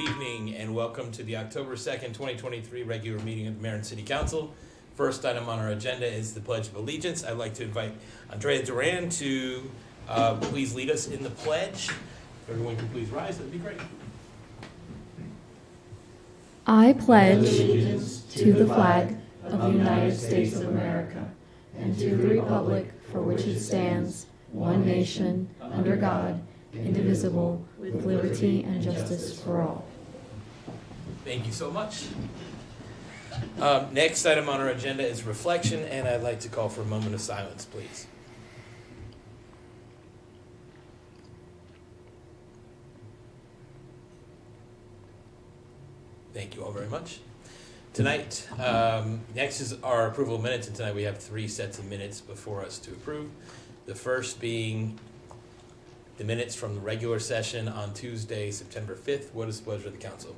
evening and welcome to the October 2nd, 2023 regular meeting of the Marin City Council. First item on our agenda is the Pledge of Allegiance. I'd like to invite Andrea Duran to please lead us in the pledge. If everyone can please rise, that'd be great. I pledge allegiance to the flag of the United States of America and to the republic for which it stands, one nation, under God, indivisible, with liberty and justice for all. Thank you so much. Next item on our agenda is reflection, and I'd like to call for a moment of silence, please. Thank you all very much. Tonight, next is our approval of minutes, and tonight we have 3 sets of minutes before us to approve. The first being the minutes from the regular session on Tuesday, September 5th. What is the pleasure of the council?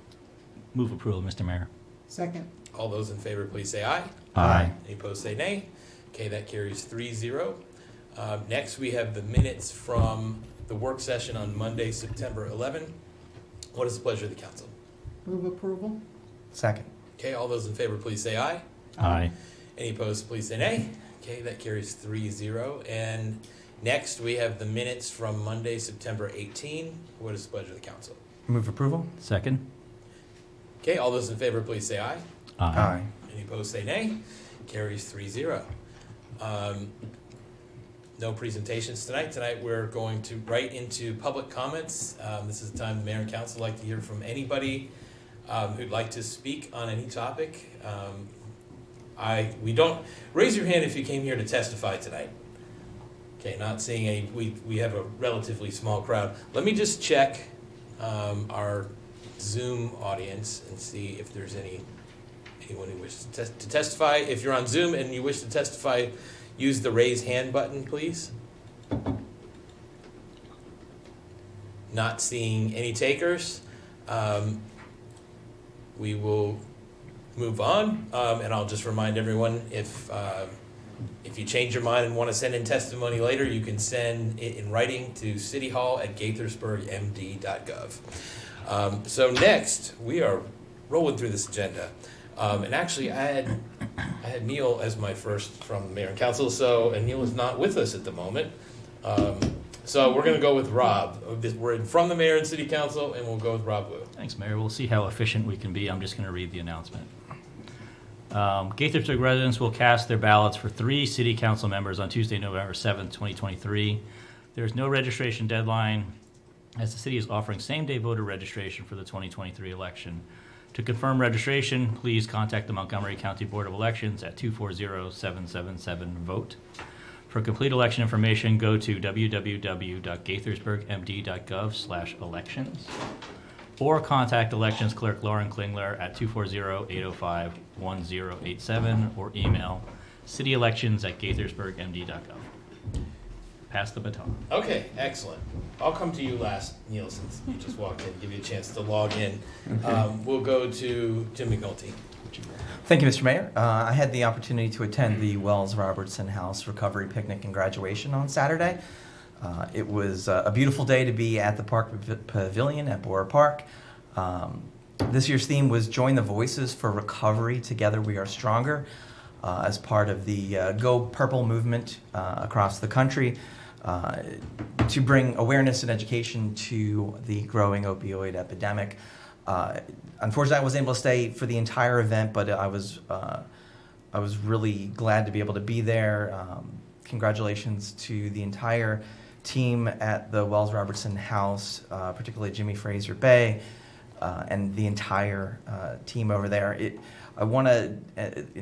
Move approval, Mr. Mayor. Second. All those in favor, please say aye. Aye. Any opposed, say nay. Okay, that carries 3-0. Next, we have the minutes from the work session on Monday, September 11th. What is the pleasure of the council? Move approval. Second. Okay, all those in favor, please say aye. Aye. Any opposed, please say nay. Okay, that carries 3-0. And next, we have the minutes from Monday, September 18th. What is the pleasure of the council? Move approval. Second. Okay, all those in favor, please say aye. Aye. Any opposed, say nay. Carries 3-0. No presentations tonight. Tonight we're going to right into public comments. This is the time the mayor and council would like to hear from anybody who'd like to speak on any topic. We don't raise your hand if you came here to testify tonight. Okay, not seeing any. We have a relatively small crowd. Let me just check our Zoom audience and see if there's anyone who wishes to testify. If you're on Zoom and you wish to testify, use the raise hand button, please. Not seeing any takers. We will move on, and I'll just remind everyone if you change your mind and want to send in testimony later, you can send it in writing to cityhall@gaithersburgmd.gov. So next, we are rolling through this agenda. And actually, I had Neil as my first from the mayor and council, and Neil is not with us at the moment. So we're going to go with Rob. We're from the mayor and city council, and we'll go with Rob Wu. Thanks, Mayor. We'll see how efficient we can be. I'm just going to read the announcement. Gaithersburg residents will cast their ballots for 3 city council members on Tuesday, November 7th, 2023. There is no registration deadline, as the city is offering same-day voter registration for the 2023 election. To confirm registration, please contact the Montgomery County Board of Elections at 240-777-VOTE. For complete election information, go to www.gaithersburgmd.gov/elections or contact Elections Clerk Lauren Klingler at 240-805-1087 or email cityelections@gaithersburgmd.gov. Pass the baton. Okay, excellent. I'll come to you last, Neil, since you just walked in, give you a chance to log in. We'll go to Jim McNulty. Thank you, Mr. Mayor. I had the opportunity to attend the Wells Robertson House Recovery Picnic and Graduation on Saturday. It was a beautiful day to be at the Park Pavilion at Bora Park. This year's theme was Join the Voices for Recovery, Together We Are Stronger, as part of the Go Purple movement across the country. To bring awareness and education to the growing opioid epidemic. Unfortunately, I wasn't able to stay for the entire event, but I was really glad to be able to be there. Congratulations to the entire team at the Wells Robertson House, particularly Jimmy Fraser Bay, and the entire team over there. I want to,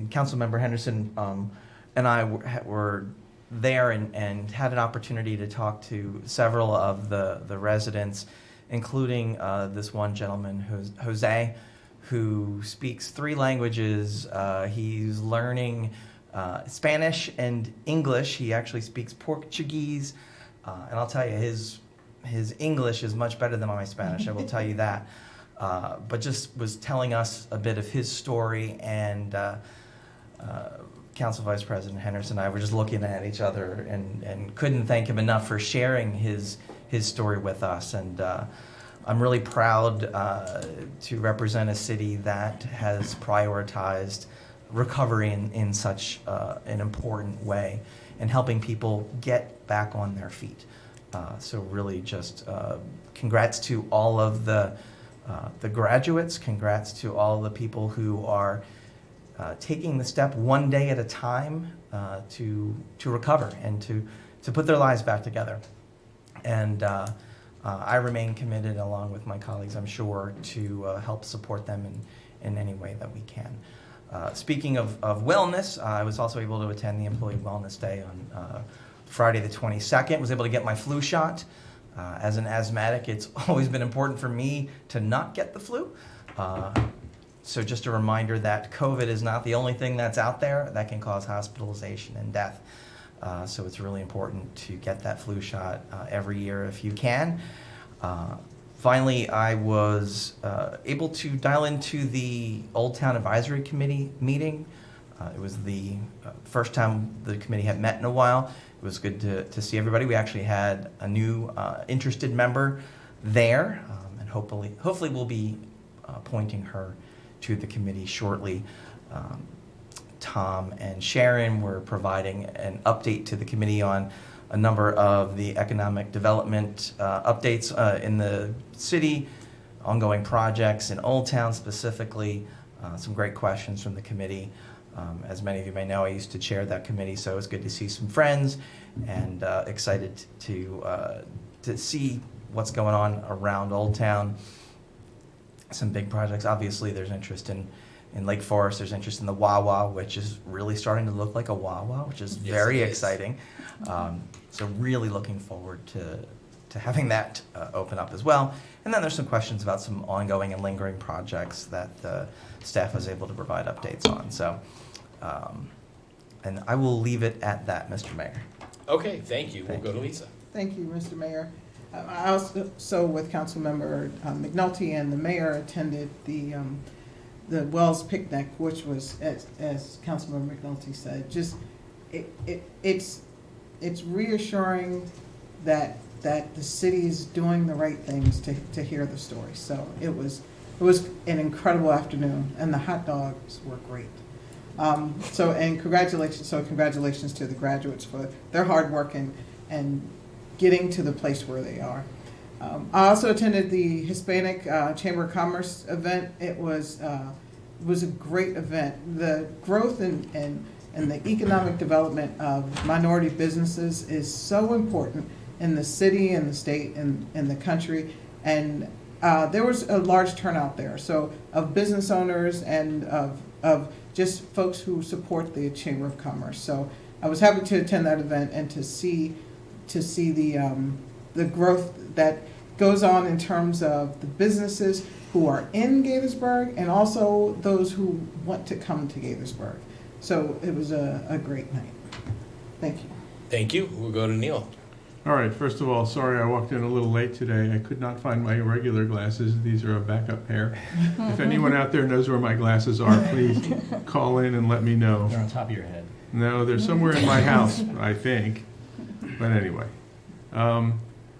Councilmember Henderson and I were there and had an opportunity to talk to several of the residents, including this one gentleman, Jose, who speaks 3 languages. He's learning Spanish and English. He actually speaks Portuguese, and I'll tell you, his English is much better than my Spanish, I will tell you that. But just was telling us a bit of his story, and Council Vice President Henderson and I were just looking at each other and couldn't thank him enough for sharing his story with us. And I'm really proud to represent a city that has prioritized recovery in such an important way and helping people get back on their feet. So really just congrats to all of the graduates, congrats to all the people who are taking the step one day at a time to recover and to put their lives back together. And I remain committed, along with my colleagues, I'm sure, to help support them in any way that we can. Speaking of wellness, I was also able to attend the Employee Wellness Day on Friday the 22nd. Was able to get my flu shot. As an asthmatic, it's always been important for me to not get the flu. So just a reminder that COVID is not the only thing that's out there that can cause hospitalization and death. So it's really important to get that flu shot every year if you can. Finally, I was able to dial into the Old Town Advisory Committee meeting. It was the first time the committee had met in a while. It was good to see everybody. We actually had a new interested member there, and hopefully we'll be appointing her to the committee shortly. Tom and Sharon were providing an update to the committee on a number of the economic development updates in the city, ongoing projects in Old Town specifically, some great questions from the committee. As many of you may know, I used to chair that committee, so it was good to see some friends and excited to see what's going on around Old Town. Some big projects. Obviously, there's interest in Lake Forest. There's interest in the Wawa, which is really starting to look like a Wawa, which is very exciting. So really looking forward to having that open up as well. And then there's some questions about some ongoing and lingering projects that the staff was able to provide updates on. So, and I will leave it at that, Mr. Mayor. Okay, thank you. We'll go to Lisa. Thank you, Mr. Mayor. I also, with Councilmember McNulty and the mayor, attended the Wells picnic, which was, as Councilmember McNulty said, just it's reassuring that the city is doing the right things to hear the story. So it was an incredible afternoon, and the hot dogs were great. Congratulations to the graduates for their hard work and getting to the place where they are. I also attended the Hispanic Chamber of Commerce event. It was a great event. The growth and the economic development of minority businesses is so important in the city and the state and the country. And there was a large turnout there, so of business owners and of just folks who support the Chamber of Commerce. So I was happy to attend that event and to see the growth that goes on in terms of the businesses who are in Gaithersburg and also those who want to come to Gaithersburg. So it was a great night. Thank you. Thank you. We'll go to Neil. All right, first of all, sorry I walked in a little late today. I could not find my regular glasses. These are a backup pair. If anyone out there knows where my glasses are, please call in and let me know. They're on top of your head. No, they're somewhere in my house, I think. But anyway.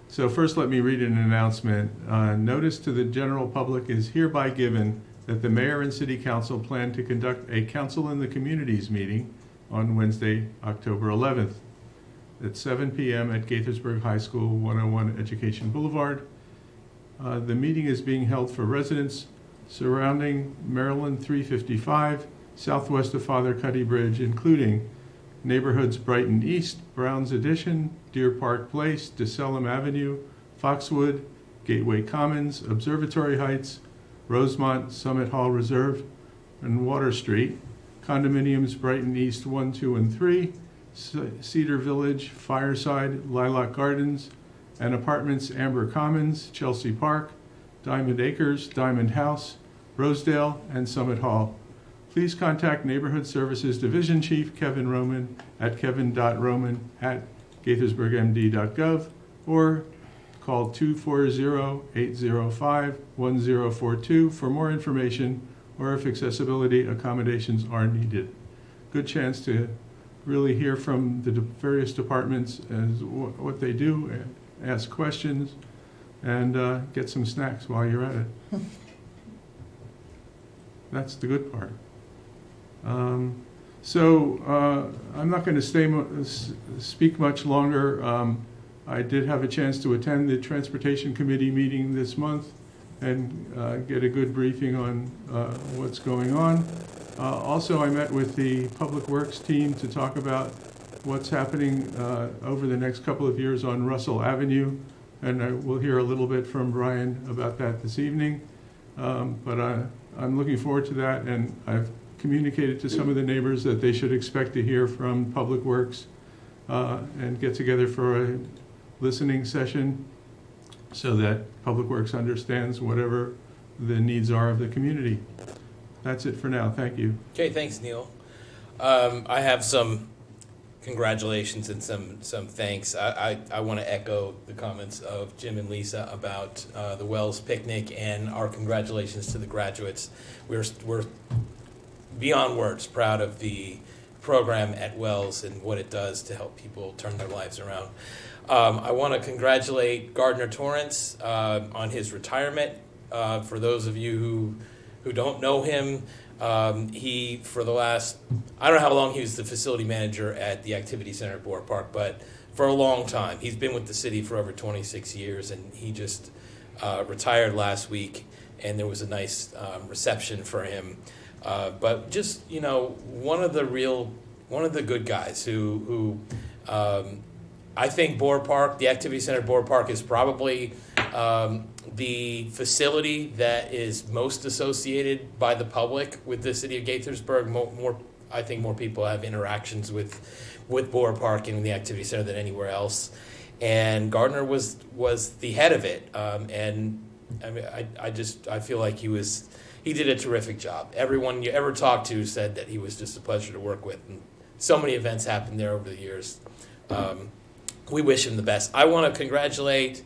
So first let me read an announcement. Notice to the general public is hereby given that the mayor and city council plan to conduct a Council in the Communities meeting on Wednesday, October 11th at 7 p.m. at Gaithersburg High School, 101 Education Boulevard. The meeting is being held for residents surrounding Maryland 355, southwest of Father Cuddy Bridge, including neighborhoods Brighton East, Browns Addition, Deer Park Place, DeSelum Avenue, Foxwood, Gateway Commons, Observatory Heights, Rosemont, Summit Hall Reserve, and Water Street, condominiums Brighton East 1, 2, and 3, Cedar Village, Fireside, Lilac Gardens, and apartments Amber Commons, Chelsea Park, Diamond Acres, Diamond House, Rosedale, and Summit Hall. Please contact Neighborhood Services Division Chief Kevin Roman at kevin.roman@gaithersburgmd.gov or call 240-805-1042 for more information or if accessibility accommodations are needed. Good chance to really hear from the various departments as what they do, ask questions. and get some snacks while you're at it. That's the good part. So I'm not going to speak much longer. I did have a chance to attend the Transportation Committee meeting this month and get a good briefing on what's going on. Also, I met with the Public Works team to talk about what's happening over the next couple of years on Russell Avenue, and we'll hear a little bit from Brian about that this evening. But I'm looking forward to that, and I've communicated to some of the neighbors that they should expect to hear from Public Works and get together for a listening session so that Public Works understands whatever the needs are of the community. That's it for now. Thank you. Okay, thanks, Neil. I have some congratulations and some thanks. I want to echo the comments of Jim and Lisa about the Wells picnic and our congratulations to the graduates. We're beyond words proud of the program at Wells and what it does to help people turn their lives around. I want to congratulate Gardner Torrance on his retirement. For those of you who don't know him, he, for the last, I don't know how long he was the facility manager at the Activity Center at Borough Park, but for a long time. He's been with the city for over 26 years, and he just retired last week, and there was a nice reception for him. But just, one of the good guys who I think Borough Park, the Activity Center at Borough Park, is probably the facility that is most associated by the public with the city of Gaithersburg. I think more people have interactions with Borough Park and the Activity Center than anywhere else. And Gardner was the head of it, and I mean, I feel like he did a terrific job. Everyone you ever talked to said that he was just a pleasure to work with, and so many events happened there over the years. We wish him the best. I want to congratulate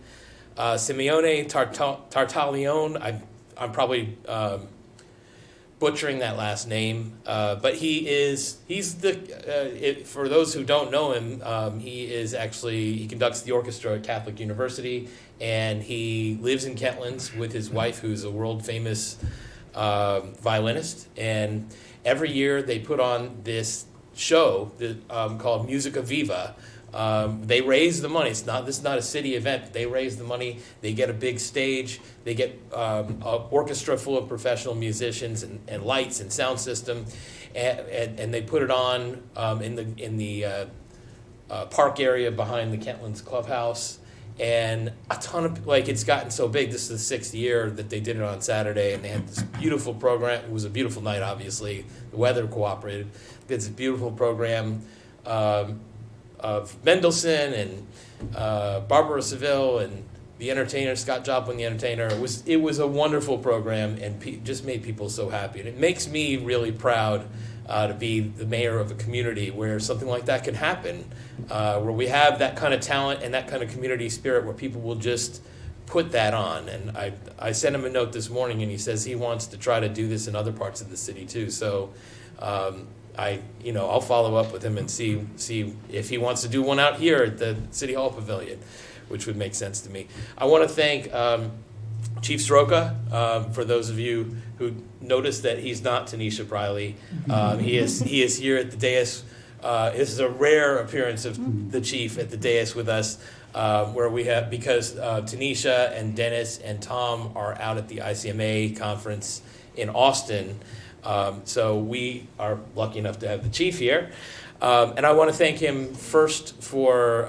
Simeone Tartaglione. I'm probably butchering that last name, but he's for those who don't know him, he conducts the orchestra at Catholic University, and he lives in Kentlands with his wife, who's a world famous violinist. And every year they put on this show called Musica Viva. They raise the money. This is not a city event. They raise the money. They get a big stage. They get an orchestra full of professional musicians and lights and sound system, and they put it on in the park area behind the Kentlands Clubhouse. And a ton of, it's gotten so big. This is the 6th year that they did it on Saturday, and they had this beautiful program. It was a beautiful night, obviously. The weather cooperated. It's a beautiful program of Mendelssohn and Barbara Seville and the entertainer, Scott Joplin, the entertainer. It was a wonderful program, and just made people so happy. And it makes me really proud to be the mayor of a community where something like that can happen, where we have that kind of talent and that kind of community spirit where people will just put that on. And I sent him a note this morning, and he says he wants to try to do this in other parts of the city too. So I'll follow up with him and see if he wants to do one out here at the City Hall Pavilion, which would make sense to me. I want to thank Chief Sroka, for those of you who noticed that he's not Tanisha Briley. He is here at the dais. This is a rare appearance of the chief at the dais with us, where we have, because Tanisha and Dennis and Tom are out at the ICMA conference in Austin. So we are lucky enough to have the chief here. And I want to thank him first for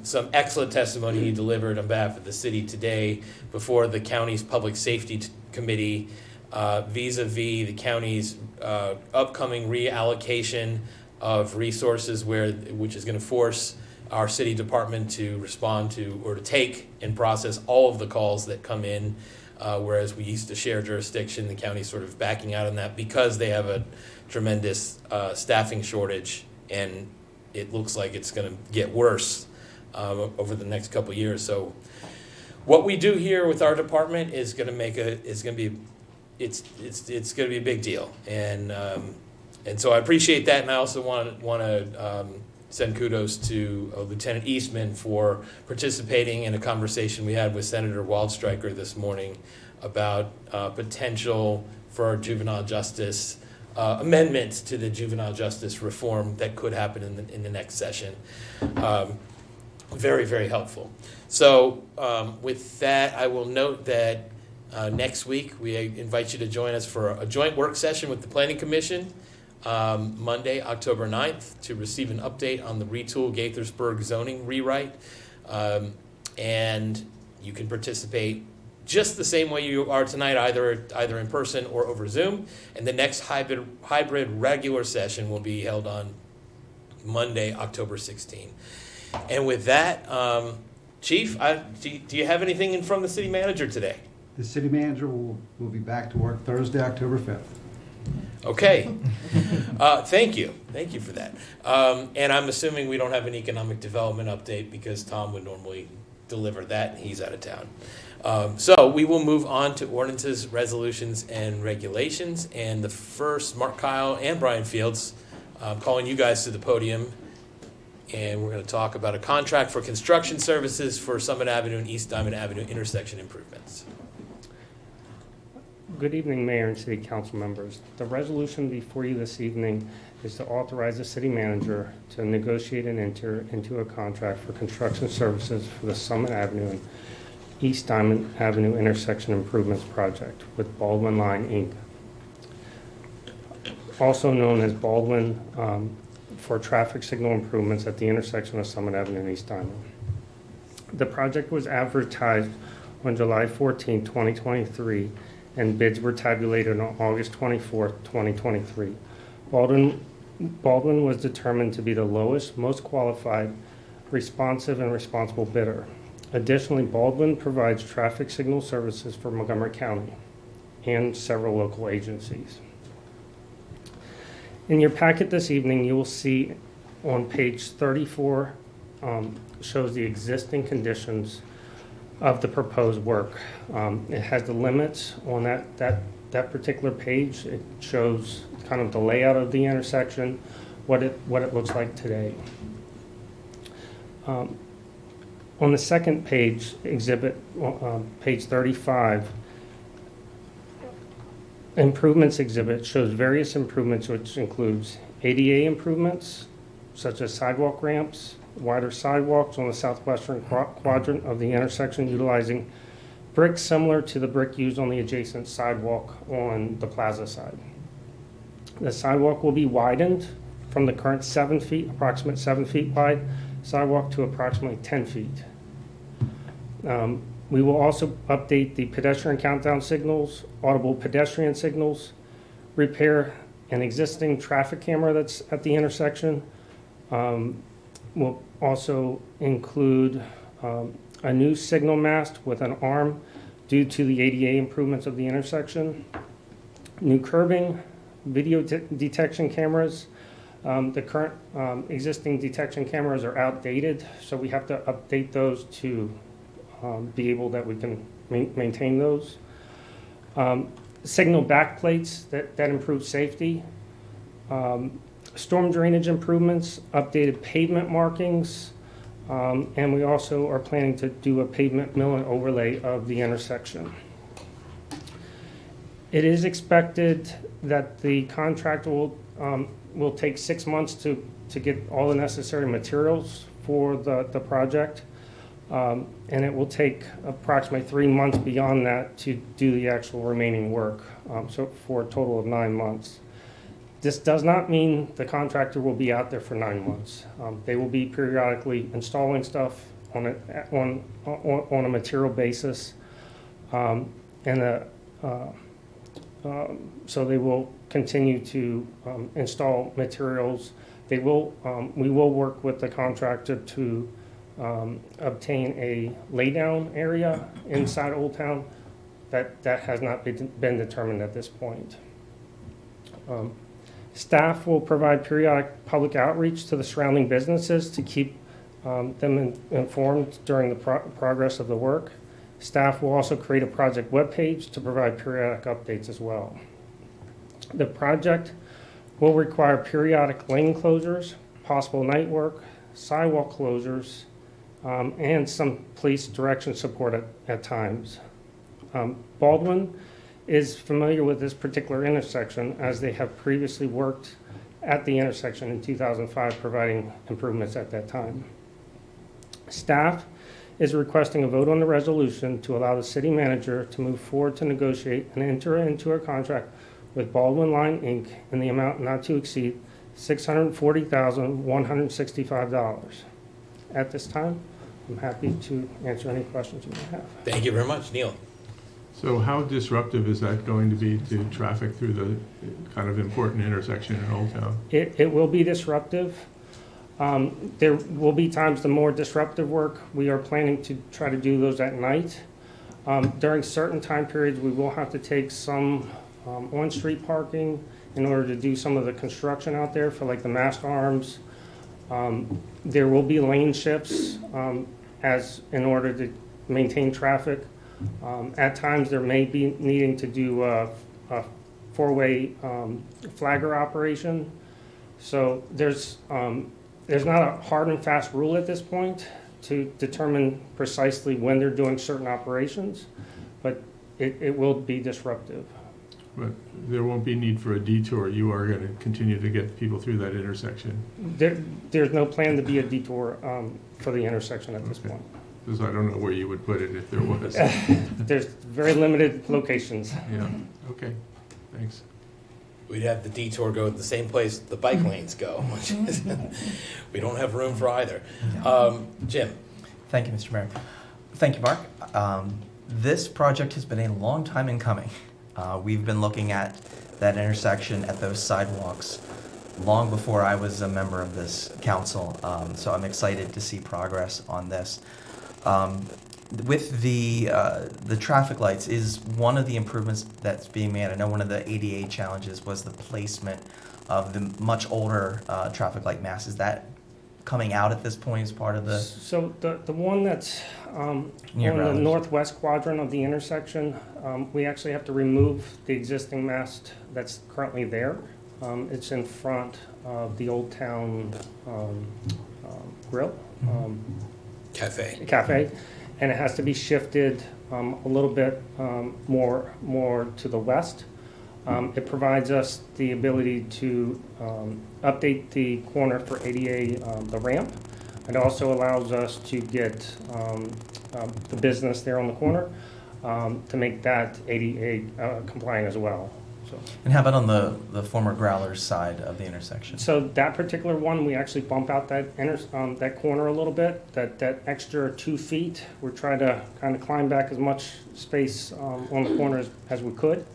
some excellent testimony he delivered on behalf of the city today before the county's Public Safety Committee vis-a-vis the county's upcoming reallocation of resources, which is going to force our city department to respond to or to take and process all of the calls that come in. Whereas we used to share jurisdiction, the county's sort of backing out on that because they have a tremendous staffing shortage, and it looks like it's going to get worse over the next couple of years. So, what we do here with our department is going to be a big deal, and so I appreciate that, and I also want to send kudos to Lieutenant Eastman for participating in a conversation we had with Senator Waldstreicher this morning about potential for juvenile justice amendments to the juvenile justice reform that could happen in the next session. Very, very helpful. So with that, I will note that next week we invite you to join us for a joint work session with the Planning Commission Monday, October 9th, to receive an update on the Retool Gaithersburg zoning rewrite. And you can participate just the same way you are tonight, either in person or over Zoom. And the next hybrid regular session will be held on Monday, October 16th. And with that, Chief, do you have anything from the city manager today? The city manager will be back to work Thursday, October 5th. Okay. Thank you. Thank you for that. And I'm assuming we don't have an economic development update because Tom would normally deliver that and he's out of town. So we will move on to ordinances, resolutions, and regulations. And the first, Mark Kyle and Brian Fields, I'm calling you guys to the podium. And we're going to talk about a contract for construction services for Summit Avenue and East Diamond Avenue intersection improvements. Good evening, Mayor and City Council members. The resolution before you this evening is to authorize the city manager to negotiate and enter into a contract for construction services for the Summit Avenue and East Diamond Avenue intersection improvements project with Baldwin Line, Inc., also known as Baldwin, for traffic signal improvements at the intersection of Summit Avenue and East Diamond. The project was advertised on July 14, 2023, and bids were tabulated on August 24, 2023. Baldwin was determined to be the lowest, most qualified, responsive, and responsible bidder. Additionally, Baldwin provides traffic signal services for Montgomery County and several local agencies. In your packet this evening, you will see on page 34 shows the existing conditions of the proposed work. It has the limits on that particular page. It shows kind of the layout of the intersection, what it looks like today. On the second page, exhibit page 35, improvements exhibit shows various improvements, which includes ADA improvements, such as sidewalk ramps, wider sidewalks on the southwestern quadrant of the intersection utilizing brick similar to the brick used on the adjacent sidewalk on the plaza side. The sidewalk will be widened from the current 7 feet, approximate 7 feet wide sidewalk to approximately 10 feet. We will also update the pedestrian countdown signals, audible pedestrian signals, repair an existing traffic camera that's at the intersection. We'll also include a new signal mast with an arm due to the ADA improvements of the intersection, new curbing, video detection cameras. The current existing detection cameras are outdated, so we have to update those to be able that we can maintain those. Signal backplates that improve safety. Storm drainage improvements, updated pavement markings, and we also are planning to do a pavement mill and overlay of the intersection. It is expected that the contractor will take 6 months to get all the necessary materials for the project, and it will take approximately 3 months beyond that to do the actual remaining work, so for a total of 9 months. This does not mean the contractor will be out there for 9 months. They will be periodically installing stuff on a material basis, so they will continue to install materials. We will work with the contractor to obtain a laydown area inside Old Town. That has not been determined at this point. Staff will provide periodic public outreach to the surrounding businesses to keep them informed during the progress of the work. Staff will also create a project webpage to provide periodic updates as well. The project will require periodic lane closures possible night work, sidewalk closures, and some police direction support at times. Baldwin is familiar with this particular intersection as they have previously worked at the intersection in 2005, providing improvements at that time. Staff is requesting a vote on the resolution to allow the city manager to move forward to negotiate and enter into a contract with Baldwin Line, Inc. in the amount not to exceed $640,165. At this time, I'm happy to answer any questions you may have. Thank you very much, Neil. So how disruptive is that going to be to traffic through the kind of important intersection in Old Town? It will be disruptive. There will be times the more disruptive work, we are planning to try to do those at night. During certain time periods, we will have to take some on-street parking in order to do some of the construction out there for like the mast arms. There will be lane shifts as in order to maintain traffic. At times, there may be needing to do a four-way flagger operation. So there's not a hard and fast rule at this point to determine precisely when they're doing certain operations, but it will be disruptive. But there won't be need for a detour. You are going to continue to get people through that intersection. There's no plan to be a detour for the intersection at this point. Because I don't know where you would put it if there was. There's very limited locations. Yeah, okay, thanks. We'd have the detour go to the same place the bike lanes go, which is, we don't have room for either. Jim? Thank you, Mr. Mayor. Thank you, Mark. This project has been a long time in coming. We've been looking at that intersection, at those sidewalks, long before I was a member of this council, so I'm excited to see progress on this. With the traffic lights is one of the improvements that's being made. I know one of the ADA challenges was the placement of the much older traffic light masts. Is that coming out at this point as part of the? So the one that's on the northwest quadrant of the intersection, we actually have to remove the existing mast that's currently there. It's in front of the Old Town Grill. Cafe, and it has to be shifted a little bit more to the west. It provides us the ability to update the corner for ADA, the ramp. It also allows us to get the business there on the corner to make that ADA compliant as well. So. And how about on the former Growler's side of the intersection? So that particular one, we actually bump out that that corner a little bit, that extra 2 feet. We're trying to kind of climb back as much space on the corners as we could.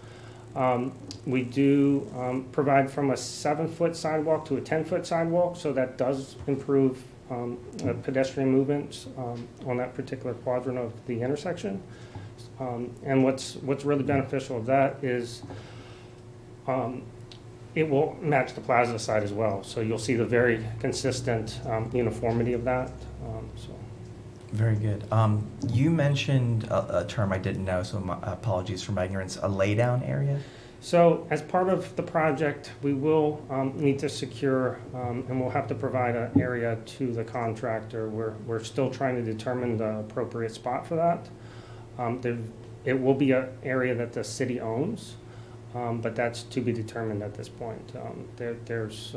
We do provide from a 7-foot sidewalk to a 10-foot sidewalk, so that does improve pedestrian movements on that particular quadrant of the intersection. And what's really beneficial of that is it will match the plaza side as well. So you'll see the very consistent uniformity of that. So. Very good. You mentioned a term I didn't know, so my apologies for my ignorance, a laydown area? So as part of the project, we will need to secure and we'll have to provide an area to the contractor. We're still trying to determine the appropriate spot for that. It will be an area that the city owns. But that's to be determined at this point. There's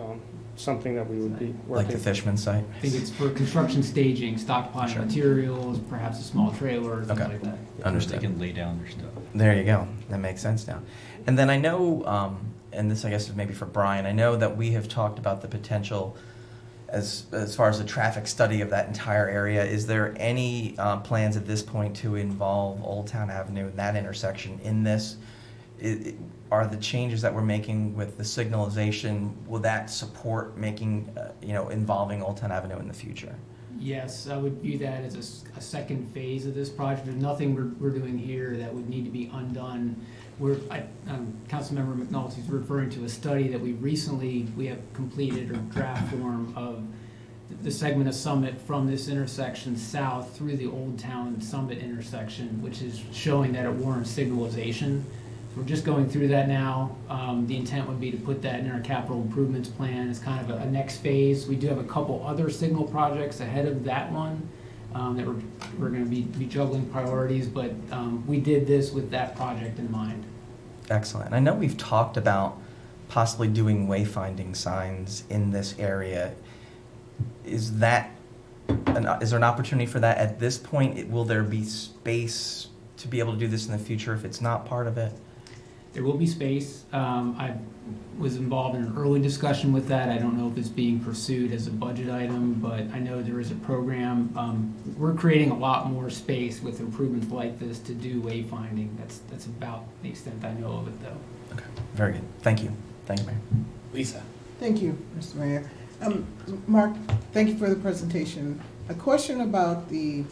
something that we would be working. Like the Fishman site? I think it's for construction staging, stockpiling Sure. materials, perhaps a small trailer, things like that. Understood. They can lay down their stuff. There you go. That makes sense now. And then I know, and this I guess is maybe for Brian, I know that we have talked about the potential as far as the traffic study of that entire area. Is there any plans at this point to involve Old Town Avenue and that intersection in this? Are the changes that we're making with the signalization, will that support making, involving Old Town Avenue in the future? Yes, I would view that as a second phase of this project. There's nothing we're doing here that would need to be undone. Councilmember McNulty's referring to a study that we have completed or draft form of the segment of Summit from this intersection south through the Old Town Summit intersection, which is showing that it warrants signalization. we're just going through that now. The intent would be to put that in our capital improvements plan as kind of a next phase. We do have a couple other signal projects ahead of that one that we're going to be juggling priorities, but we did this with that project in mind. Excellent. I know we've talked about possibly doing wayfinding signs in this area. Is there an opportunity for that at this point? Will there be space to be able to do this in the future if it's not part of it? There will be space. I was involved in an early discussion with that. I don't know if it's being pursued as a budget item, but I know there is a program. We're creating a lot more space with improvements like this to do wayfinding. That's about the extent I know of it, though. Okay, very good. Thank you. Thank you, Mayor. Lisa? Thank you, Mr. Mayor. Mark, thank you for the presentation. A question about the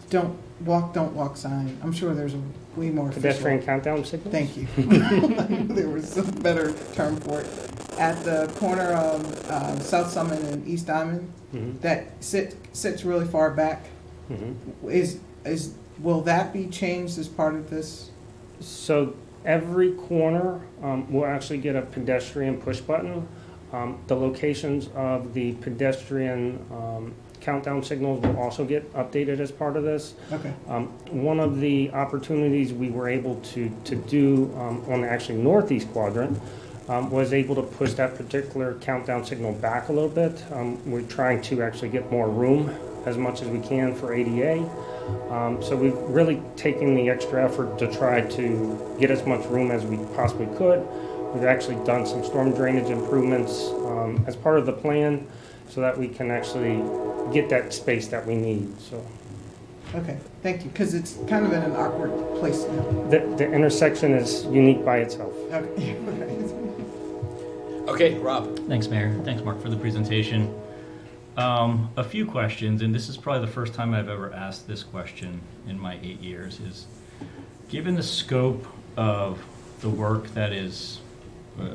don't walk sign. I'm sure there's a way more official. Pedestrian countdown signals? Thank you. There was a better term for it. At the corner of South Summit and East Diamond, that sits really far back. Will that be changed as part of this? So every corner will actually get a pedestrian push button. The locations of the pedestrian countdown signals will also get updated as part of this. Okay. One of the opportunities we were able to do on the actually northeast quadrant was able to push that particular countdown signal back a little bit. We're trying to actually get more room as much as we can for ADA. So we've really taken the extra effort to try to get as much room as we possibly could. We've actually done some storm drainage improvements as part of the plan so that we can actually get that space that we need. So, Okay, thank you, because it's kind of in an awkward place now. the intersection is unique by itself. Okay. Okay, Rob? Thanks, Mayor. Thanks, Mark, for the presentation. A few questions, and this is probably the first time I've ever asked this question in my 8 years, is given the scope of the work that is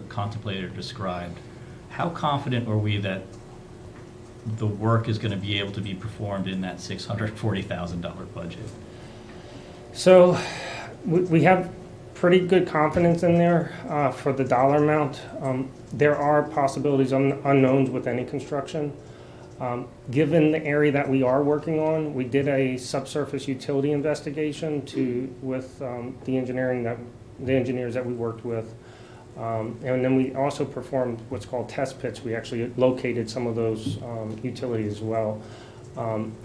contemplated or described, how confident are we that the work is going to be able to be performed in that $640,000 budget? So we have pretty good confidence in there for the dollar amount. There are possibilities, unknowns with any construction. Given the area that we are working on, we did a subsurface utility investigation with the engineers that we worked with. And then we also performed what's called test pits. We actually located some of those utilities as well.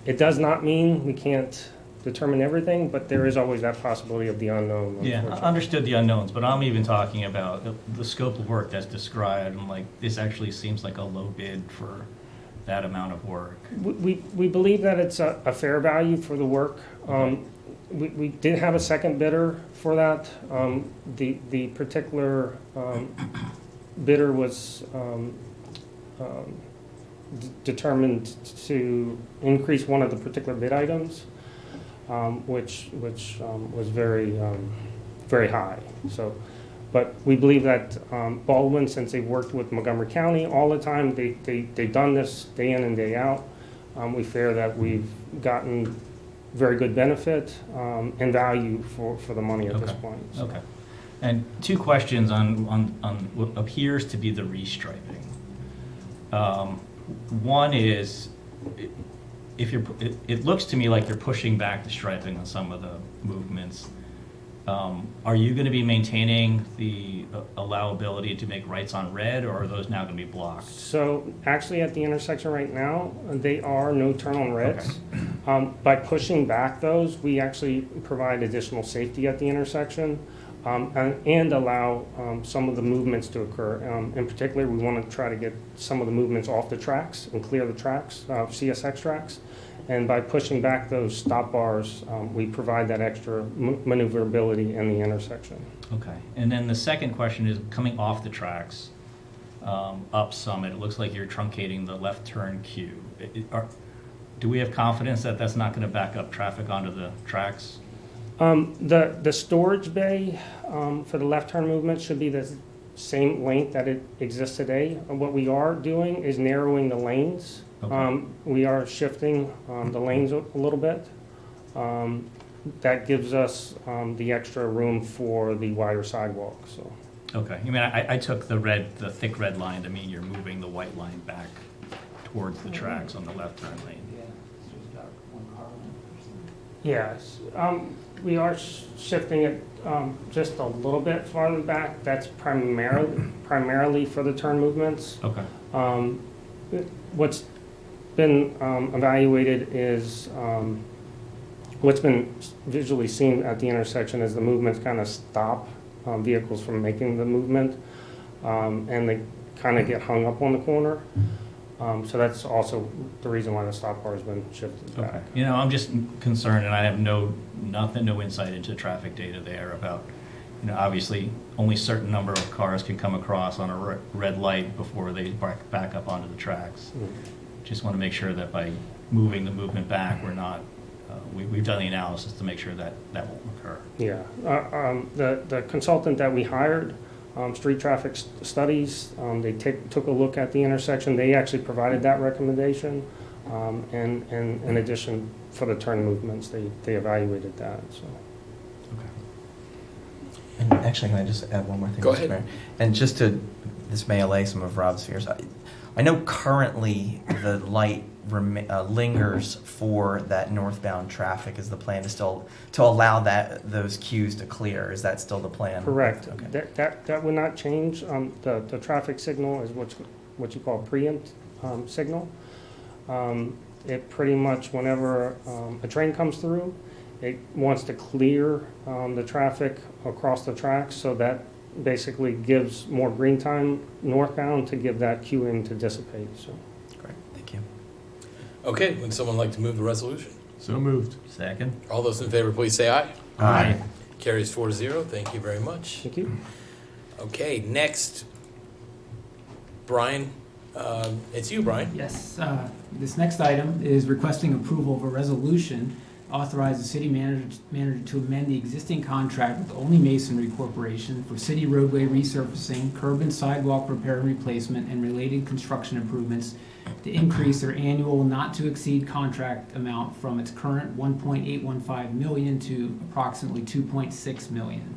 It does not mean we can't determine everything, but there is always that possibility of the unknown. Yeah, I understood the unknowns, but I'm even talking about the scope of work that's described. I'm like, this actually seems like a low bid for that amount of work. We believe that it's a fair value for the work. We did have a second bidder for that. The particular bidder was determined to increase one of the particular bid items, which was very high. So, but we believe that Baldwin, since they've worked with Montgomery County all the time, they've done this day in and day out. We fear that we've gotten very good benefit and value for the money at this point. So. Okay. And two questions on what appears to be the restriping. One is, it looks to me like you're pushing back the striping on some of the movements. Are you going to be maintaining the allowability to make rights on red, or are those now going to be blocked? So actually at the intersection right now, they are no turn on reds. Okay. By pushing back those, we actually provide additional safety at the intersection and allow some of the movements to occur. In particular, we want to try to get some of the movements off the tracks and clear the tracks, CSX tracks. And by pushing back those stop bars, we provide that extra maneuverability in the intersection. Okay. And then the second question is coming off the tracks, up Summit, it looks like you're truncating the left turn queue. Do we have confidence that that's not going to back up traffic onto the tracks? The storage bay for the left turn movement should be the same length that it exists today. What we are doing is narrowing the lanes. Okay. We are shifting the lanes a little bit. that gives us the extra room for the wider sidewalk, so. Okay, I mean, I took the thick red line to mean you're moving the white line back towards the tracks on the left turn lane. Yes, we are shifting it just a little bit farther back. That's primarily for the turn movements. Okay. What's been evaluated is, what's been visually seen at the intersection is the movements kind of stop vehicles from making the movement, and they kind of get hung up on the corner. So that's also the reason why the stop bar has been shifted Okay. back. You know, I'm just concerned, and I have no insight into traffic data there about, you know, obviously only certain number of cars can come across on a red light before they back up onto the tracks. Just want to make sure that by moving the movement back, we're not, we've done the analysis to make sure that that won't occur. Yeah, the consultant that we hired, Street Traffic Studies, they took a look at the intersection. They actually provided that recommendation. And in addition, for the turn movements, they evaluated that, so. And actually, can I just add one more thing, Go Mr. ahead. Mayor? And just to, this may allay some of Rob's fears. I know currently the light lingers for that northbound traffic. Is the plan to still to allow those queues to clear? Is that still the plan? Correct. Okay. That would not change. The traffic signal is what you call preempt signal. It pretty much, whenever a train comes through, it wants to clear the traffic across the tracks, so that basically gives more green time northbound to give that queuing to dissipate, so. Great. Thank you. Okay, would someone like to move the resolution? So moved. Second? All those in favor, please say aye. Aye. Carries 4-0. Thank you very much. Thank you. Okay, next, Brian, it's you, Brian. Yes, this next item is requesting approval of a resolution authorize the city manager to amend the existing contract with Only Masonry Corporation for city roadway resurfacing, curb and sidewalk repair and replacement, and related construction improvements to increase their annual not-to-exceed contract amount from its current $1.815 million to approximately $2.6 million.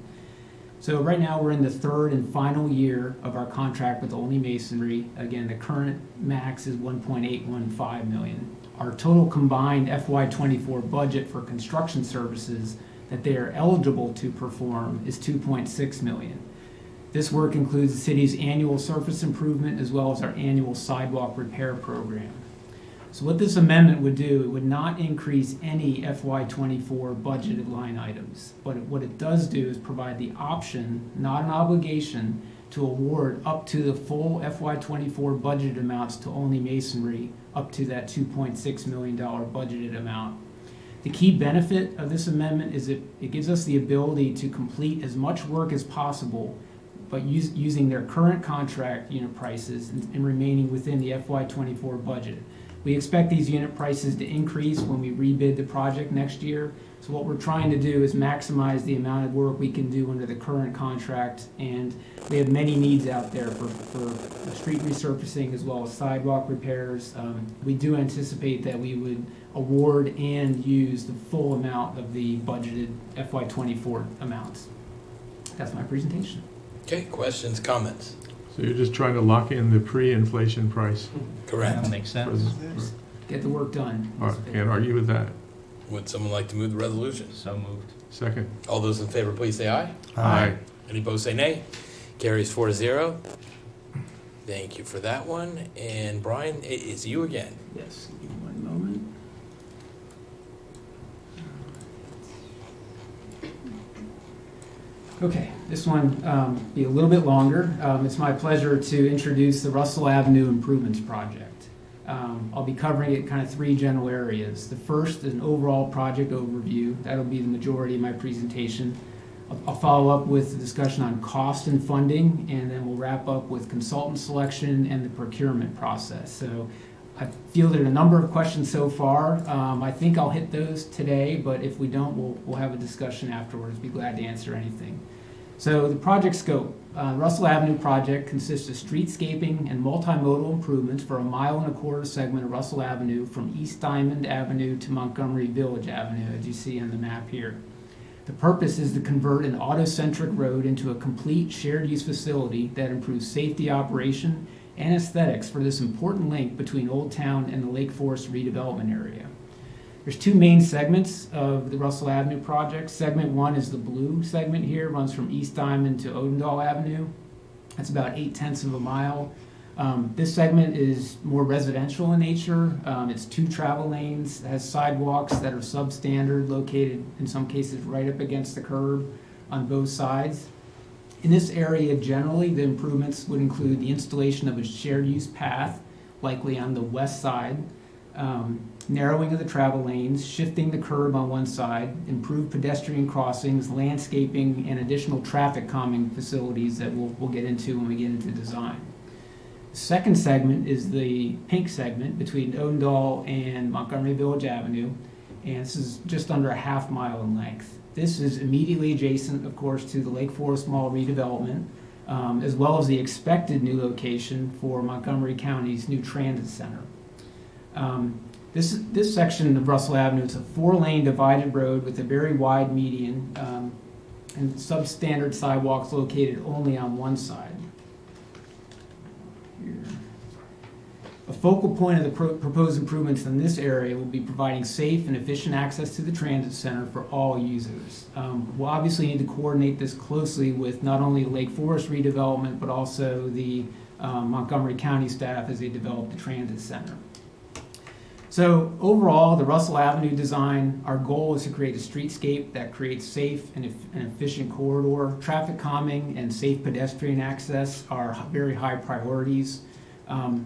So right now, we're in the third and final year of our contract with Only Masonry. Again, the current max is $1.815 million. Our total combined FY24 budget for construction services that they are eligible to perform is $2.6 million. This work includes the city's annual surface improvement as well as our annual sidewalk repair program. So what this amendment would do, it would not increase any FY24 budgeted line items, but what it does do is provide the option, not an obligation, to award up to the full FY24 budgeted amounts to Only Masonry, up to that $2.6 million budgeted amount. The key benefit of this amendment is it gives us the ability to complete as much work as possible, but using their current contract unit prices and remaining within the FY24 budget. We expect these unit prices to increase when we rebid the project next year. So what we're trying to do is maximize the amount of work we can do under the current contract, and we have many needs out there for street resurfacing as well as sidewalk repairs. We do anticipate that we would award and use the full amount of the budgeted FY24 amounts. That's my presentation. Okay, questions, comments? So you're just trying to lock in the pre-inflation price? Correct. That makes for sense. this- Get the work done. All right, can't argue with that. Would someone like to move the resolution? So moved. Second. All those in favor, please say aye. Aye. Any opposed, say nay. Carries 4-0. Thank you for that one. And Brian, it's you again. Yes, give me one moment. Okay, this one be a little bit longer. It's my pleasure to introduce the Russell Avenue Improvements Project. I'll be covering it kind of three general areas. The first is an overall project overview. That'll be the majority of my presentation. I'll follow up with a discussion on cost and funding, and then we'll wrap up with consultant selection and the procurement process. So I fielded a number of questions so far. I think I'll hit those today, but if we don't, we'll have a discussion afterwards. Be glad to answer anything. So the project scope, Russell Avenue project consists of streetscaping and multimodal improvements for a 1.25 mile segment of Russell Avenue from East Diamond Avenue to Montgomery Village Avenue, as you see on the map here. The purpose is to convert an auto-centric road into a complete shared-use facility that improves safety, operation, and aesthetics for this important link between Old Town and the Lake Forest redevelopment area. There's two main segments of the Russell Avenue project. Segment 1 is the blue segment here, runs from East Diamond to Odendahl Avenue. That's about 0.8 of a mile. This segment is more residential in nature. It's 2 travel lanes, it has sidewalks that are substandard, located in some cases right up against the curb on both sides. In this area, generally, the improvements would include the installation of a shared use path, likely on the west side, narrowing of the travel lanes, shifting the curb on one side, improved pedestrian crossings, landscaping, and additional traffic calming facilities that we'll get into when we get into design. The second segment is the pink segment between Odendahl and Montgomery Village Avenue, and this is just under a 1/2 mile in length. This is immediately adjacent, of course, to the Lake Forest Mall redevelopment, as well as the expected new location for Montgomery County's new transit center. This section of Russell Avenue is a 4-lane divided road with a very wide median and substandard sidewalks located only on one side. Here. A focal point of the proposed improvements in this area will be providing safe and efficient access to the transit center for all users. We'll obviously need to coordinate this closely with not only Lake Forest redevelopment, but also the Montgomery County staff as they develop the transit center. So overall, the Russell Avenue design, our goal is to create a streetscape that creates safe and efficient corridor. Traffic calming and safe pedestrian access are very high priorities.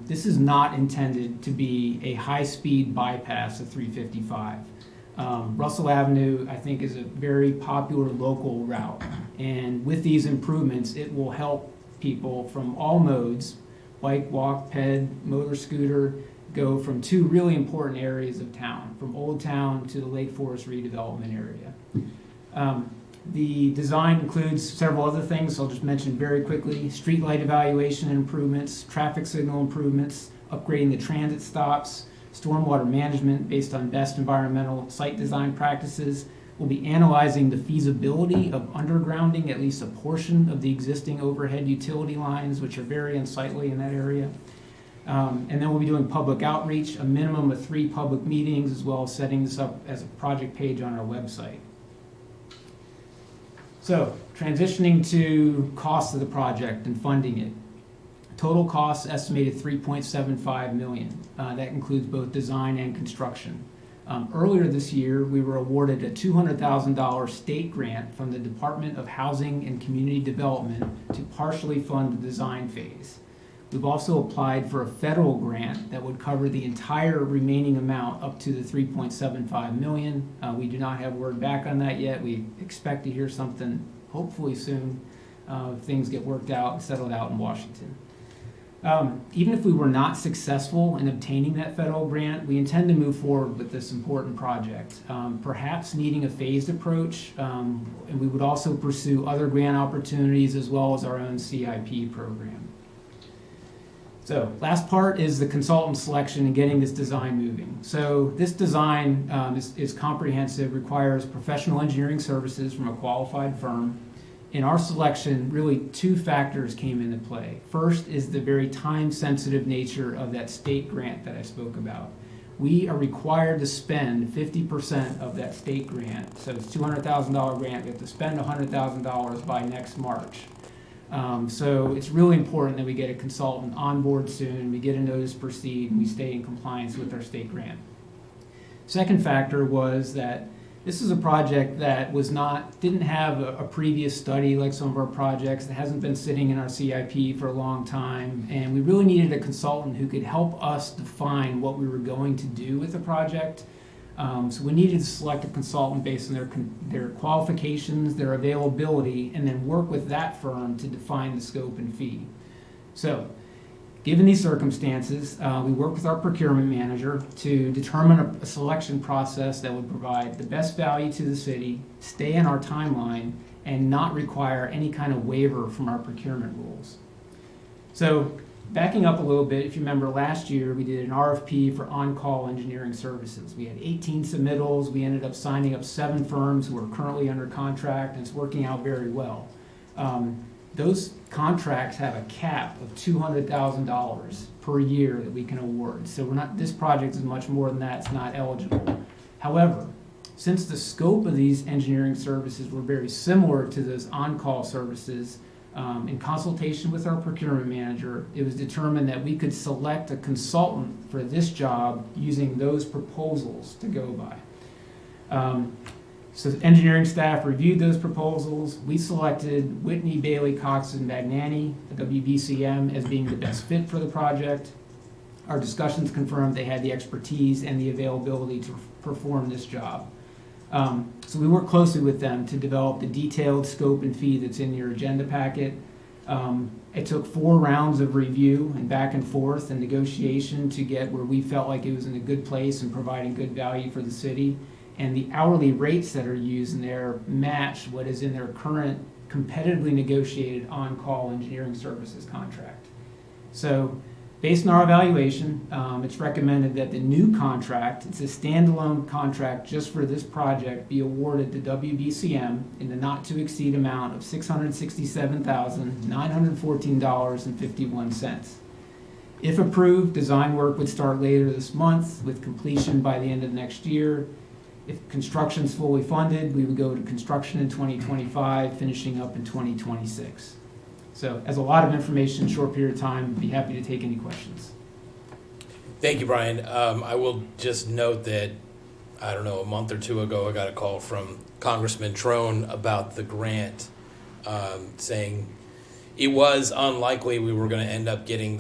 This is not intended to be a high-speed bypass of 355. Russell Avenue, I think, is a very popular local route. And with these improvements, it will help people from all modes, bike, walk, ped, motor scooter, go from 2 really important areas of town, from Old Town to the Lake Forest redevelopment area. The design includes several other things I'll just mention very quickly: streetlight evaluation and improvements, traffic signal improvements, upgrading the transit stops, stormwater management based on best environmental site design practices. We'll be analyzing the feasibility of undergrounding at least a portion of the existing overhead utility lines, which are very unsightly in that area. And then we'll be doing public outreach, a minimum of 3 public meetings, as well as setting this up as a project page on our website. So, transitioning to cost of the project and funding it. Total costs estimated $3.75 million. That includes both design and construction. Earlier this year, we were awarded a $200,000 state grant from the Department of Housing and Community Development to partially fund the design phase. We've also applied for a federal grant that would cover the entire remaining amount up to the $3.75 million. We do not have word back on that yet. We expect to hear something hopefully soon if things get worked out and settled out in Washington. Even if we were not successful in obtaining that federal grant, we intend to move forward with this important project, perhaps needing a phased approach, and we would also pursue other grant opportunities as well as our own CIP program. So, last part is the consultant selection and getting this design moving. So, this design is comprehensive, requires professional engineering services from a qualified firm. In our selection, really 2 factors came into play. First is the very time-sensitive nature of that state grant that I spoke about. We are required to spend 50% of that state grant. So, it's a $200,000 grant. We have to spend $100,000 by next March. So it's really important that we get a consultant on board soon, we get a notice to proceed, and we stay in compliance with our state grant. Second factor was that this is a project that didn't have a previous study like some of our projects. That hasn't been sitting in our CIP for a long time, and we really needed a consultant who could help us define what we were going to do with the project. So we needed to select a consultant based on their qualifications, their availability, and then work with that firm to define the scope and fee. So, given these circumstances, we worked with our procurement manager to determine a selection process that would provide the best value to the city, stay in our timeline, and not require any kind of waiver from our procurement rules. So backing up a little bit, if you remember last year, we did an RFP for on-call engineering services. We had 18 submittals. We ended up signing up 7 firms who are currently under contract, and it's working out very well. Those contracts have a cap of $200,000 per year that we can award. So this project is much more than that. It's not eligible. However, since the scope of these engineering services were very similar to those on-call services, in consultation with our procurement manager, it was determined that we could select a consultant for this job using those proposals to go by. So the engineering staff reviewed those proposals. We selected Whitney, Bailey, Cox, and Magnani, the WBCM, as being the best fit for the project. Our discussions confirmed they had the expertise and the availability to perform this job. So we worked closely with them to develop the detailed scope and fee that's in your agenda packet. It took 4 rounds of review and back and forth and negotiation to get where we felt like it was in a good place and providing good value for the city. And the hourly rates that are used in there match what is in their current competitively negotiated on-call engineering services contract. So based on our evaluation, it's recommended that the new contract, it's a standalone contract just for this project, be awarded to WBCM in the not-to-exceed amount of $667,914.51. If approved, design work would start later this month with completion by the end of next year. If construction's fully funded, we would go to construction in 2025, finishing up in 2026. So, as a lot of information in a short period of time, I'd be happy to take any questions. Thank you, Brian. I will just note that, I don't know, a month or 2 ago, I got a call from Congressman Trone about the grant, saying it was unlikely we were going to end up getting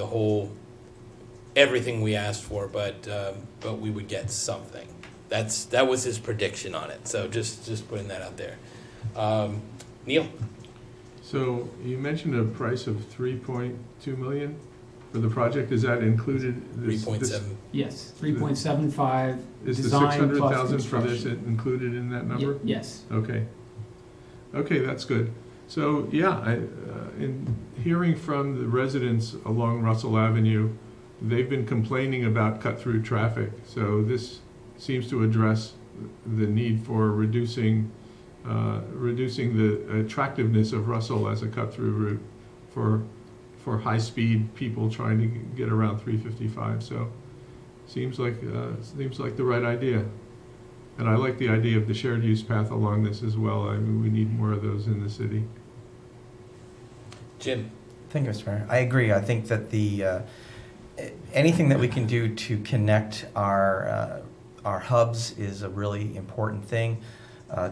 everything we asked for, but we would get something. That was his prediction on it. So just putting that out there. Neil? So you mentioned a price of $3.2 million for the project. Is that included? 3.7. Yes, 3.75. Is the design plus 600,000 for this construction. included in that number? Yes. Okay. Okay, that's good. So, yeah, in hearing from the residents along Russell Avenue, they've been complaining about cut-through traffic. So this seems to address the need for reducing the attractiveness of Russell as a cut-through route for high-speed people trying to get around 355. So seems like the right idea. And I like the idea of the shared use path along this as well. I mean, we need more of those in the city. Jim? Thank you, Mr. Mayor. I agree. I think that anything that we can do to connect our hubs is a really important thing.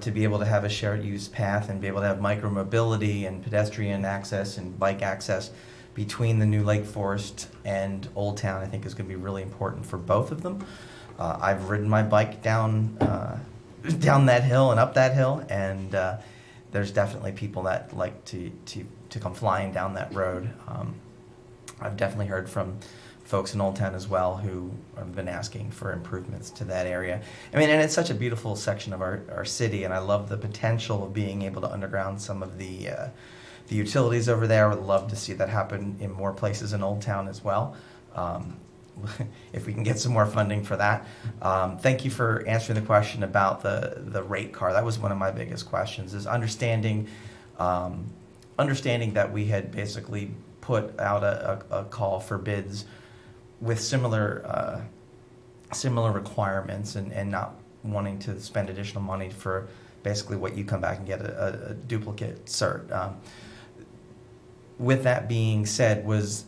To be able to have a shared use path and be able to have micromobility and pedestrian access and bike access between the new Lake Forest and Old Town, I think is going to be really important for both of them. I've ridden my bike down that hill and up that hill, and there's definitely people that like to come flying down that road. I've definitely heard from folks in Old Town as well who have been asking for improvements to that area. I mean, and it's such a beautiful section of our city, and I love the potential of being able to underground some of the utilities over there. I would love to see that happen in more places in Old Town as well, if we can get some more funding for that. Thank you for answering the question about the rate card. That was one of my biggest questions, is understanding that we had basically put out a call for bids with similar requirements and not wanting to spend additional money for basically what you come back and get a duplicate cert. With that being said, was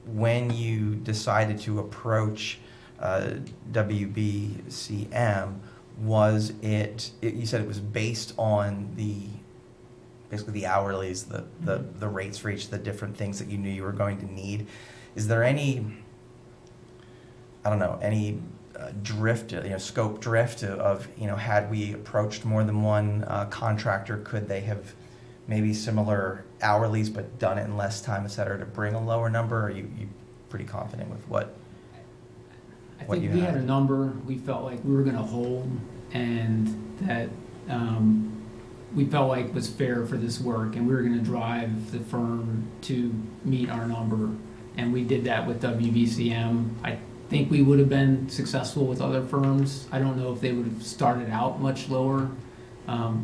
when you decided to approach WBCM, was it you said it was based on basically the hourlies, the rates for each of the different things that you knew you were going to need? Is there any drift, scope drift of, had we approached more than one contractor, could they have maybe similar hourlies but done it in less time, et cetera, to bring a lower number? Or are you pretty confident with what think we had a number we felt like we were going to hold, and that we felt like was fair for this work, and we were gonna drive the firm to meet our number. And we did that with WBCM. I think we would have been successful with other firms. I don't know if they would have started out much lower.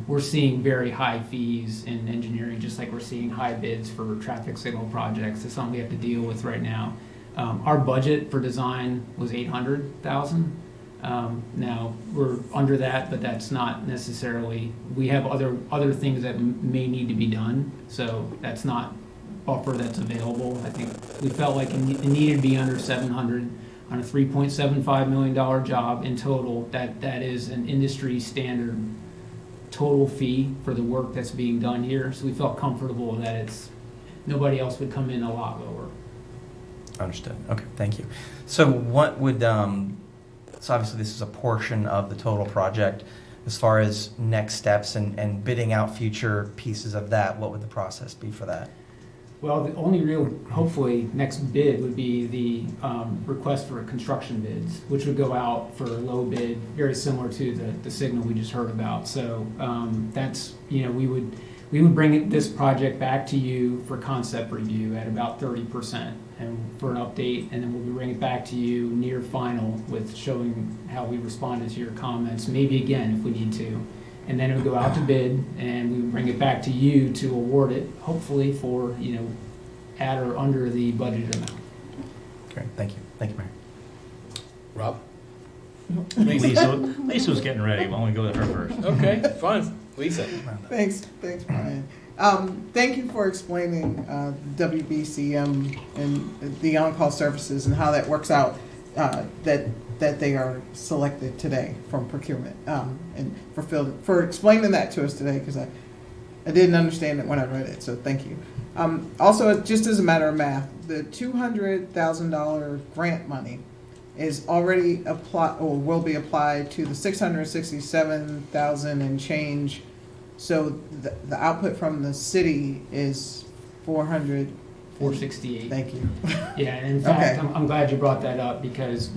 We're seeing very high fees in engineering, just like we're seeing high bids for traffic signal projects. It's something we have to deal with right now. Our budget for design was $800,000. Now, we're under that, but that's not necessarily, we have other things that may need to be done, so that's not buffer that's available. I think we felt like it needed to be under 700 on a $3.75 million job in total. That is an industry standard total fee for the work that's being done here, so we felt comfortable that nobody else would come in a lot lower. Understood. Okay, thank you. So what would, so obviously this is a portion of the total project. As far as next steps and bidding out future pieces of that, what would the process be for that? Well, the only real, hopefully, next bid would be the request for construction bids, which would go out for low bid, very similar to the signal we just heard about. So that's, we would bring this project back to you for concept review at about 30% and for an update, and then we'll bring it back to you near final with showing how we responded to your comments, maybe again if we need to. And then it would go out to bid, and we would bring it back to you to award it, hopefully for, at or under the budgeted amount. Great, thank you. Thank you, Mayor. Rob? Lisa was getting ready. Why don't we go to her first? Okay, fine. Lisa? Thanks, Brian. Thank you for explaining WBCM and the on-call services and how that works out, that they are selected today from procurement, and for explaining that to us today, because I didn't understand it when I read it, so thank you. Also, just as a matter of math, the $200,000 grant money is already applied, or will be applied to the $667,000 and change. So the output from the city is 468. Thank you. Yeah, and in fact, Okay. I'm glad you brought that up, because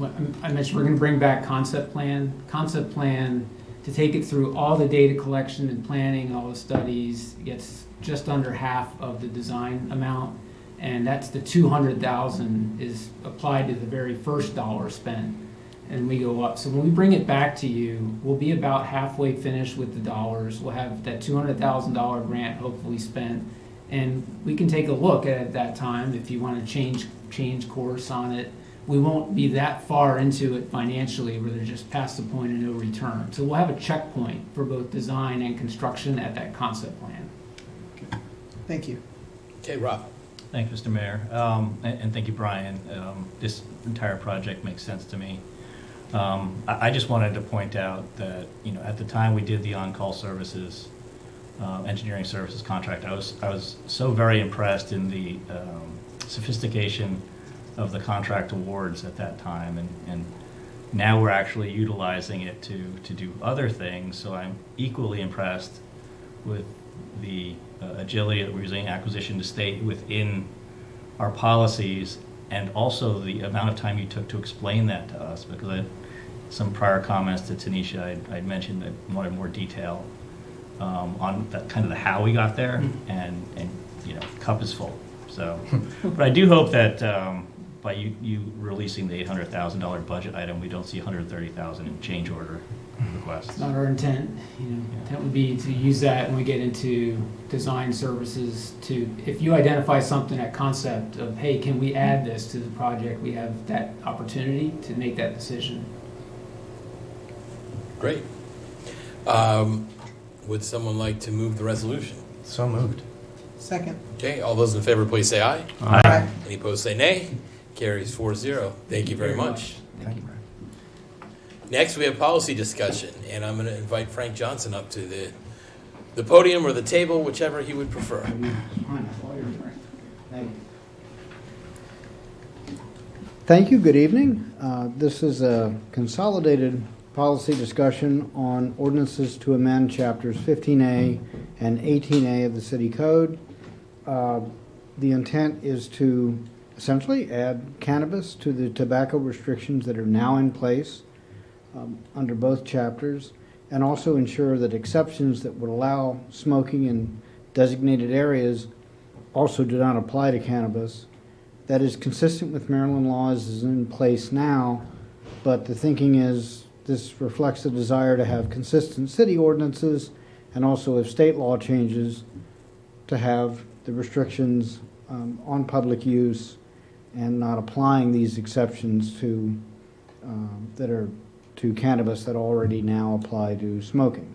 I mentioned we're going to bring back concept plan to take it through all the data collection and planning, all the studies, gets just under half of the design amount, and that's the 200,000 is applied to the very first dollar spent, and we go up. So when we bring it back to you, we'll be about halfway finished with the dollars. We'll have that $200,000 grant hopefully spent, and we can take a look at it at that time if you want to change course on it. We won't be that far into it financially where they're just past the point of no return. So we'll have a checkpoint for both design and construction at that concept plan. Thank you. Okay, Rob? Thank you, Mr. Mayor. And thank you, Brian. This entire project makes sense to me. I just wanted to point out that, at the time we did the on-call services, engineering services contract, I was so very impressed in the sophistication of the contract awards at that time, and now we're actually utilizing it to do other things. So I'm equally impressed with the agility that we're using, acquisition to stay within our policies, and also the amount of time you took to explain that to us, because some prior comments to Tanisha, I'd mentioned that I wanted more detail on that, kind of the how we got there, and cup is full. So, but I do hope that by you releasing the $800,000 budget item, we don't see $130,000 in change order requests. It's not our intent. Intent would be to use that when we get into design services if you identify something at concept of, hey, can we add this to the project, we have that opportunity to make that decision. Great. Would someone like to move the resolution? So moved. Second. Okay, all those in favor, please say aye. Aye. Any opposed, say nay. Carries 4-0. Thank you very much. Thank you, Brian. Next, we have policy discussion, and I'm going to invite Frank Johnson up to the podium or the table, whichever he would prefer. Thank you, good evening. This is a consolidated policy discussion on ordinances to amend chapters 15A and 18A of the City Code. The intent is to essentially add cannabis to the tobacco restrictions that are now in place under both chapters, and also ensure that exceptions that would allow smoking in designated areas also do not apply to cannabis. That is consistent with Maryland laws is in place now, but the thinking is this reflects a desire to have consistent city ordinances, and also if state law changes, to have the restrictions on public use and not applying these exceptions to that are to cannabis that already now apply to smoking.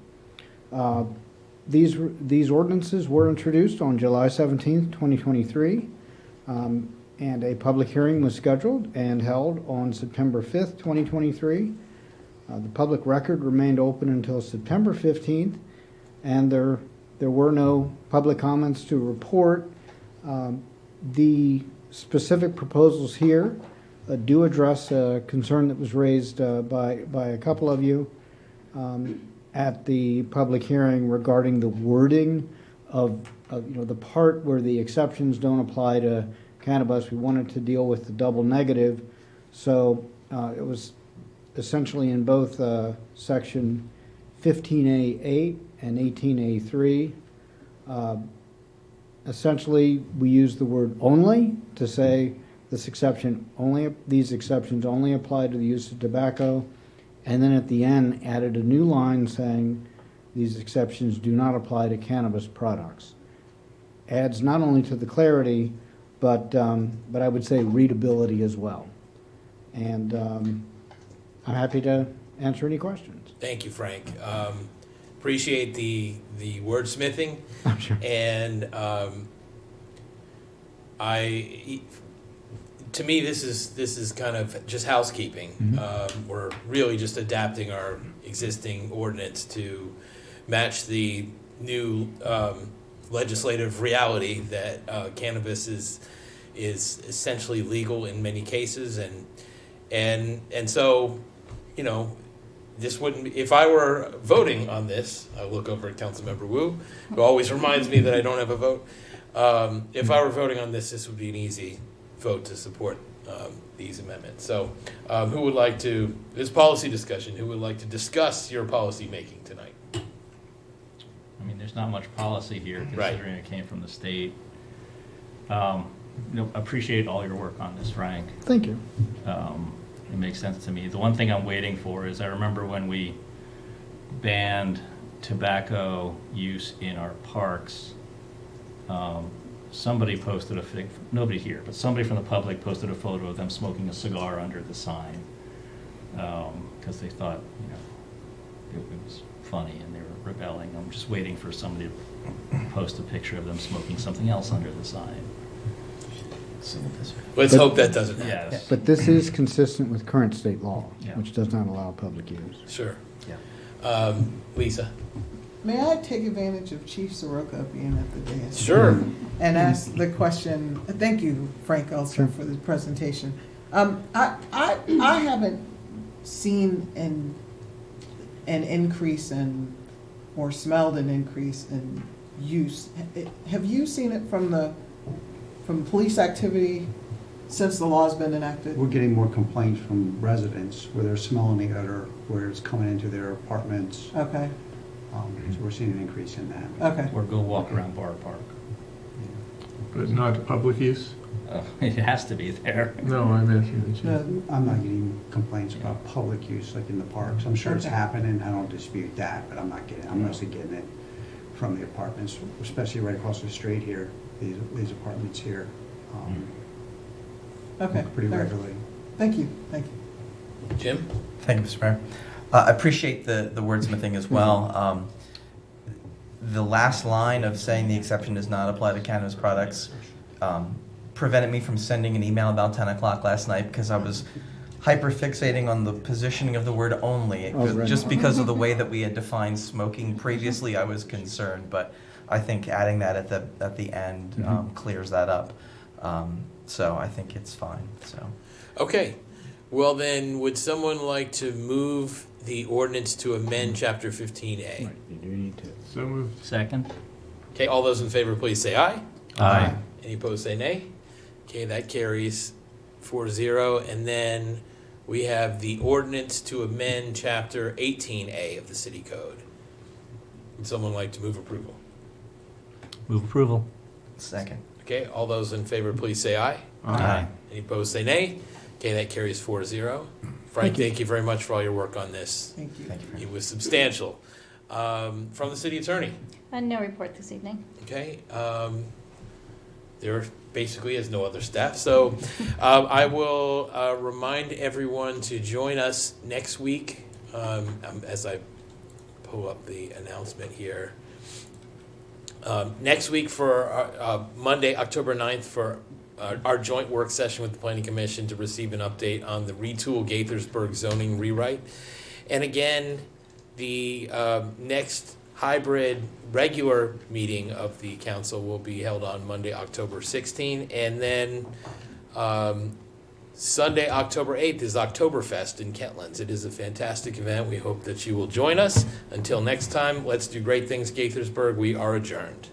These ordinances were introduced on July 17th, 2023, and a public hearing was scheduled and held on September 5th, 2023. The public record remained open until September 15th, and there were no public comments to report. The specific proposals here do address a concern that was raised by a couple of you at the public hearing regarding the wording of the part where the exceptions don't apply to cannabis. We wanted to deal with the double negative, so it was essentially in both section 15A8 and 18A3. Essentially, we use the word only to say these exceptions only apply to the use of tobacco, and then at the end added a new line saying these exceptions do not apply to cannabis products. Adds not only to the clarity, but I would say readability as well. And I'm happy to answer any questions. Thank you, Frank. Appreciate the wordsmithing. I'm sure. And to me, this is kind of just housekeeping. Mm-hmm. We're really just adapting our existing ordinance to match the new legislative reality that cannabis is essentially legal in many cases, and so, this wouldn't be, if I were voting on this, I look over at Councilmember Wu, who always reminds me that I don't have a vote. If I were voting on this would be an easy vote to support these amendments. So who would like to, this policy discussion, who would like to discuss your policy making tonight? I mean, there's not much policy here Right. considering it came from the state. Appreciate all your work on this, Frank. Thank you. It makes sense to me. The one thing I'm waiting for is I remember when we banned tobacco use in our parks, somebody posted nobody here, but somebody from the public posted a photo of them smoking a cigar under the sign because they thought, it was funny and they were rebelling. I'm just waiting for somebody to post a picture of them smoking something else under the sign. Let's hope that doesn't happen. Yes. But this is consistent with current state law, Yeah. which does not allow public use. Sure. Yeah. Lisa? May I take advantage of Chief Soroka being at the dais? Sure. And ask the question, thank you, Frank Elster, for the presentation. I haven't seen an increase in, or smelled an increase in use. Have you seen it from police activity since the law's been enacted? We're getting more complaints from residents where they're smelling the odor, where it's coming into their apartments. Okay, So we're seeing an increase in that. okay. Or go walk around Bar Park. But not public use? It has to be there. No, I'm asking the chief. I'm not getting complaints about public use like in the parks. I'm sure it's Okay. happening, I don't dispute that, but I'm mostly getting it from the apartments, especially right across the street here, these apartments here, Okay. pretty All right. regularly. Thank you. Jim? Thank you, Mr. Mayor. I appreciate the wordsmithing as well. The last line of saying the exception does not apply to cannabis products prevented me from sending an email about 10 o'clock last night because I was hyper-fixating on the positioning of the word only. Oh, right. Just because of the way that we had defined smoking previously, I was concerned, but I think adding that at the end clears that up. So I think it's fine. So. Okay. Well, then, would someone like to move the ordinance to amend Chapter 15A? Right, you do need to. So moved. Second? Okay, all those in favor, please say aye. Aye. Any opposed, say nay. Okay, that carries 4-0. And then we have the ordinance to amend Chapter 18A of the City Code. Would someone like to move approval? Move approval. Second. Okay, all those in favor, please say aye. Aye. Any opposed, say nay. Okay, that carries 4-0. Frank, thank you very much for all your work on this. Thank you. Thank you. It was substantial. From the city attorney, No report this evening. okay? There basically is no other staff. So I will remind everyone to join us next week as I pull up the announcement here. Next week for Monday, October 9th, for our joint work session with the Planning Commission to receive an update on the Retool Gaithersburg zoning rewrite. And again, the next hybrid regular meeting of the council will be held on Monday, October 16th. And then Sunday, October 8th is Oktoberfest in Kentlands. It is a fantastic event. We hope that you will join us. Until next time, let's do great things, Gaithersburg. We are adjourned.